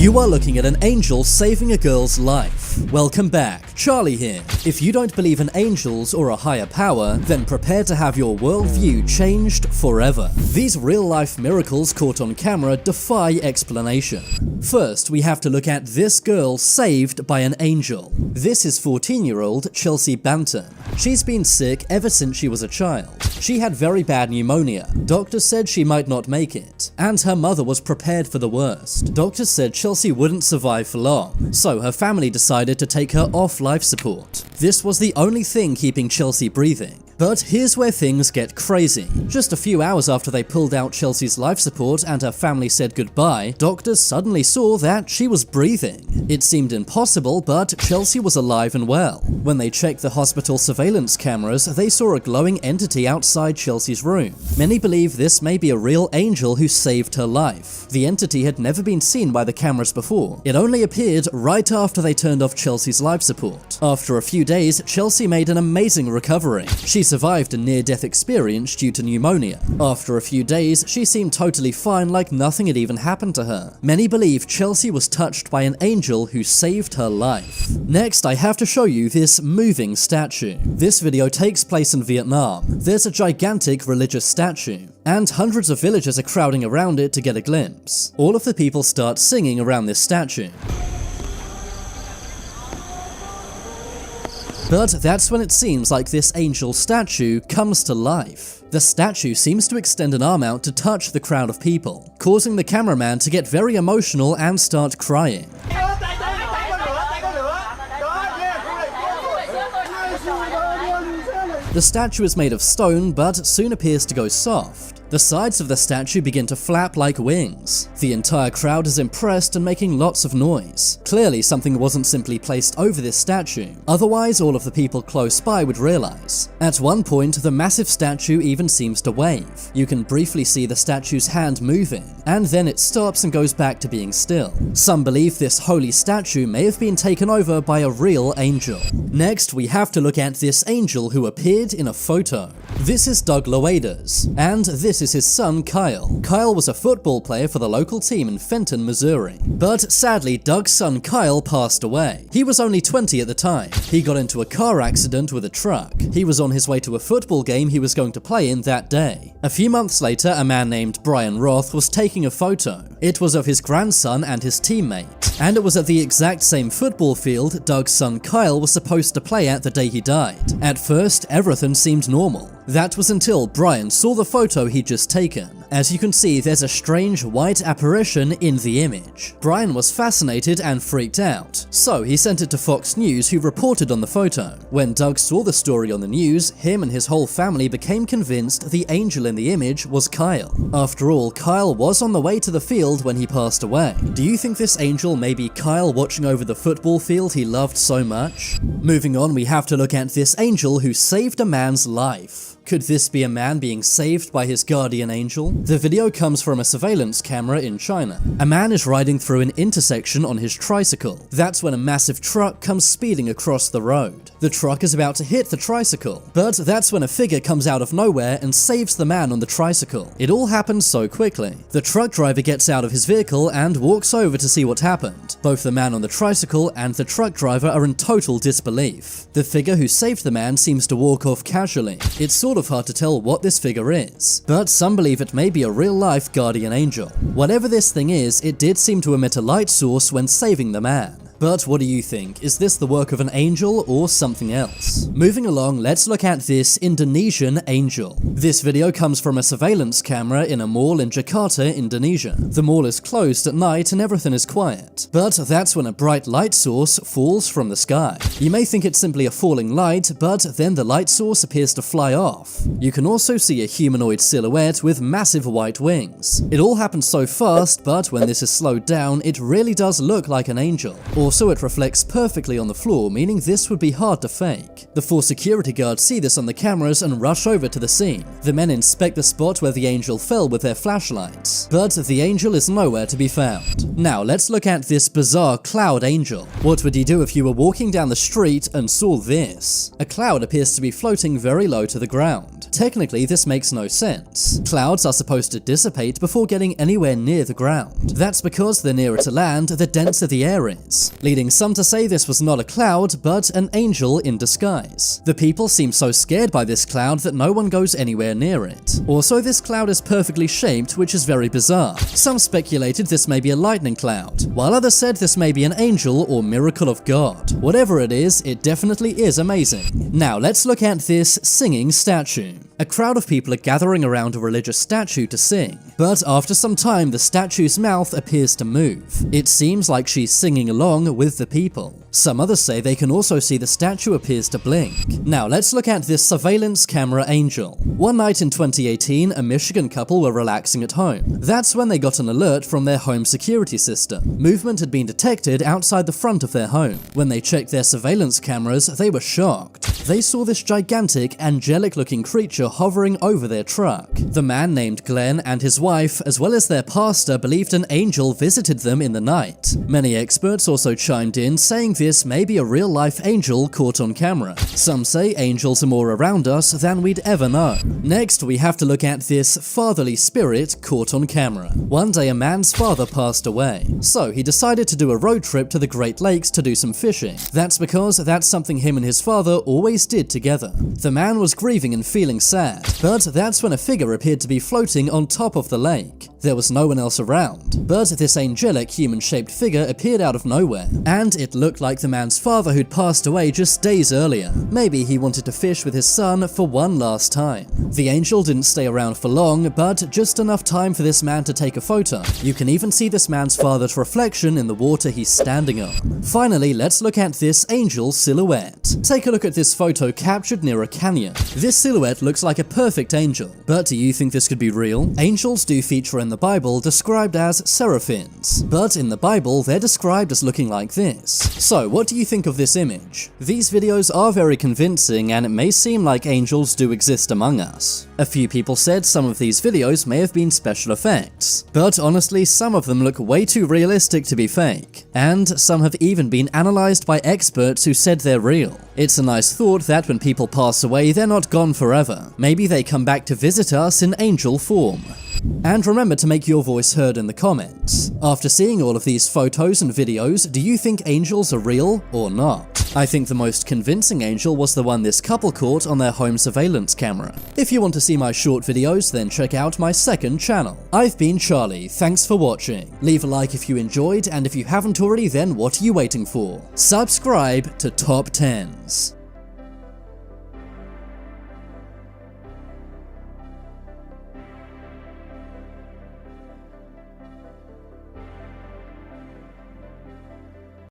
You are looking at an angel saving a girl's life. Welcome back, Charlie here. If you don't believe in angels or a higher power, then prepare to have your worldview changed forever. These real-life miracles caught on camera defy explanation. First, we have to look at this girl saved by an angel. This is 14-year-old Chelsea Banton. She's been sick ever since she was a child. She had very bad pneumonia. Doctors said she might not make it, and her mother was prepared for the worst. Doctors said Chelsea wouldn't survive for long, so her family decided to take her off life support. This was the only thing keeping Chelsea breathing. But here's where things get crazy. Just a few hours after they pulled out Chelsea's life support and her family said goodbye, doctors suddenly saw that she was breathing. It seemed impossible, but Chelsea was alive and well. When they checked the hospital surveillance cameras, they saw a glowing entity outside Chelsea's room. Many believe this may be a real angel who saved her life. The entity had never been seen by the cameras before. It only appeared right after they turned off Chelsea's life support. After a few days, Chelsea made an amazing recovery. She survived a near-death experience due to pneumonia. After a few days, she seemed totally fine, like nothing had even happened to her. Many believe Chelsea was touched by an angel who saved her life. Next, I have to show you this moving statue. This video takes place in Vietnam. There's a gigantic religious statue, and hundreds of villagers are crowding around it to get a glimpse. All of the people start singing around this statue. But that's when it seems like this angel statue comes to life. The statue seems to extend an arm out to touch the crowd of people, causing the cameraman to get very emotional and start crying. The statue is made of stone, but soon appears to go soft. The sides of the statue begin to flap like wings. The entire crowd is impressed and making lots of noise. Clearly, something wasn't simply placed over this statue. Otherwise, all of the people close by would realize. At one point, the massive statue even seems to wave. You can briefly see the statue's hand moving, and then it stops and goes back to being still. Some believe this holy statue may have been taken over by a real angel. Next, we have to look at this angel who appeared in a photo. This is Doug Loaders, and this is his son Kyle. Kyle was a football player for the local team in Fenton, Missouri. But sadly, Doug's son Kyle passed away. He was only 20 at the time. He got into a car accident with a truck. He was on his way to a football game he was going to play in that day. A few months later, a man named Brian Roth was taking a photo. It was of his grandson and his teammate, and it was at the exact same football field Doug's son Kyle was supposed to play at the day he died. At first, everything seemed normal. That was until Brian saw the photo he'd just taken. As you can see, there's a strange white apparition in the image. Brian was fascinated and freaked out, so he sent it to Fox News, who reported on the photo. When Doug saw the story on the news, him and his whole family became convinced the angel in the image was Kyle. After all, Kyle was on the way to the field when he passed away. Do you think this angel may be Kyle watching over the football field he loved so much? Moving on, we have to look at this angel who saved a man's life. Could this be a man being saved by his guardian angel? The video comes from a surveillance camera in China. A man is riding through an intersection on his tricycle. That's when a massive truck comes speeding across the road. The truck is about to hit the tricycle, but that's when a figure comes out of nowhere and saves the man on the tricycle. It all happens so quickly. The truck driver gets out of his vehicle and walks over to see what happened. Both the man on the tricycle and the truck driver are in total disbelief. The figure who saved the man seems to walk off casually. It's sort of hard to tell what this figure is, but some believe it may be a real-life guardian angel. Whatever this thing is, it did seem to emit a light source when saving the man. But what do you think? Is this the work of an angel or something else? Moving along, let's look at this Indonesian angel. This video comes from a surveillance camera in a mall in Jakarta, Indonesia. The mall is closed at night and everything is quiet. But that's when a bright light source falls from the sky. You may think it's simply a falling light, but then the light source appears to fly off. You can also see a humanoid silhouette with massive white wings. It all happens so fast, but when this is slowed down, it really does look like an angel. Also, it reflects perfectly on the floor, meaning this would be hard to fake. The 4 security guards see this on the cameras and rush over to the scene. The men inspect the spot where the angel fell with their flashlights, but the angel is nowhere to be found. Now let's look at this bizarre cloud angel. What would you do if you were walking down the street and saw this? A cloud appears to be floating very low to the ground. Technically, this makes no sense. Clouds are supposed to dissipate before getting anywhere near the ground. That's because the nearer to land, the denser the air is, leading some to say this was not a cloud, but an angel in disguise. The people seem so scared by this cloud that no one goes anywhere near it. Also, this cloud is perfectly shaped, which is very bizarre. Some speculated this may be a lightning cloud, while others said this may be an angel or miracle of God. Whatever it is, it definitely is amazing. Now let's look at this singing statue. A crowd of people are gathering around a religious statue to sing, but after some time the statue's mouth appears to move. It seems like she's singing along with the people. Some others say they can also see the statue appears to blink. Now let's look at this surveillance camera angel. One night in 2018, a Michigan couple were relaxing at home. That's when they got an alert from their home security system. Movement had been detected outside the front of their home. When they checked their surveillance cameras, they were shocked. They saw this gigantic, angelic-looking creature hovering over their truck. The man named Glenn and his wife, as well as their pastor, believed an angel visited them in the night. Many experts also chimed in, saying this may be a real-life angel caught on camera. Some say angels are more around us than we'd ever know. Next, we have to look at this fatherly spirit caught on camera. One day, a man's father passed away, so he decided to do a road trip to the Great Lakes to do some fishing. That's because that's something him and his father always did together. The man was grieving and feeling sad, but that's when a figure appeared to be floating on top of the lake. There was no one else around, but this angelic human-shaped figure appeared out of nowhere, and it looked like the man's father who'd passed away just days earlier. Maybe he wanted to fish with his son for one last time. The angel didn't stay around for long, but just enough time for this man to take a photo. You can even see this man's father's reflection in the water he's standing on. Finally, let's look at this angel silhouette. Take a look at this photo captured near a canyon. This silhouette looks like a perfect angel, but do you think this could be real? Angels do feature in the Bible described as seraphims, but in the Bible they're described as looking like this. So what do you think of this image? These videos are very convincing, and it may seem like angels do exist among us. A few people said some of these videos may have been special effects, but honestly some of them look way too realistic to be fake, and some have even been analyzed by experts who said they're real. It's a nice thought that when people pass away they're not gone forever. Maybe they come back to visit us in angel form. And remember to make your voice heard in the comments. After seeing all of these photos and videos, do you think angels are real or not? I think the most convincing angel was the one this couple caught on their home surveillance camera. If you want to see my short videos, then check out my second channel. I've been Charlie, thanks for watching. Leave a like if you enjoyed, and if you haven't already, then what are you waiting for? Subscribe to Top 10s.